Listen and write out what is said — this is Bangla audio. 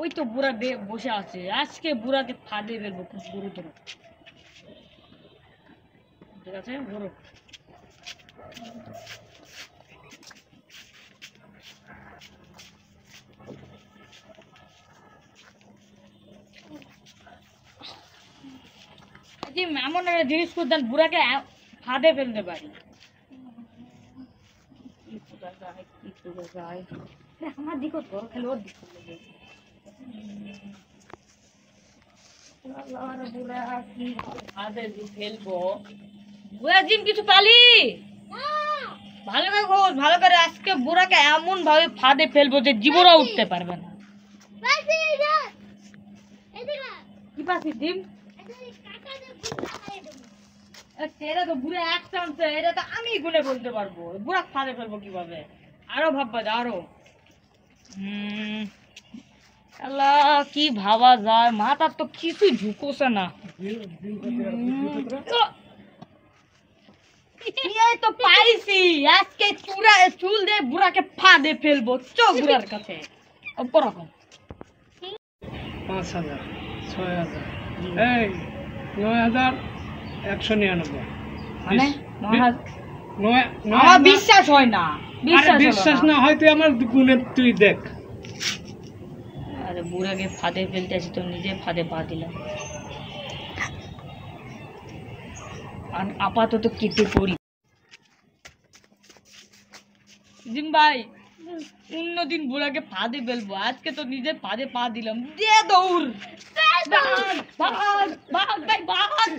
ওই তো বুড়া বসে আছে, আজকে বুড়াকে ফাঁদে ফেলবো খুব গুরুতর। ঠিক আছে বড় এমন একটা জিনিস করতেন বুড়াকে ফাঁদে ফেলতে পারি। আমার দিকে ধর খেলে ওর দিক ফেলবো। বুড়া জিম কিছু পালি ভালো করে খোঁজ, ভালো করে। আজকে বুড়াকে এমন ভাবে ফাঁদে ফেলবো যে জীবনও উঠতে পারবে না। কি পাচ্ছি ডিম? এটা তো বুড়া এক চান্সে, এটা তো আমি গুনে বলতে পারবো। বুড়া ফাঁদে ফেলবো কিভাবে? আরো ভাববা যায় আরো। কি ভাবা যায়, মাথার তো কিছুই ঢুকোছে না। তো পাইছি, আজকে চুল দিয়ে বুড়াকে ফাঁদে ফেলবো। চো বুড়ার কাছে 5,000, 6,000, এই 9,199। মানে আমার বিশ্বাস হয় না। বিশ্বাস না হয় তুই আমার গুণে তুই দেখ। আরে বুড়াকে ফাঁদে ফেলতে আসি তো নিজে ফাঁদে পা দিলাম। আপাতত কেটে পড়ি। জিম ভাই অন্যদিন বুড়াকে ফাঁদে ফেলবো, আজকে তো নিজে ফাঁদে পা দিলাম। দে দৌড়, ভাগ ভাই ভাগ।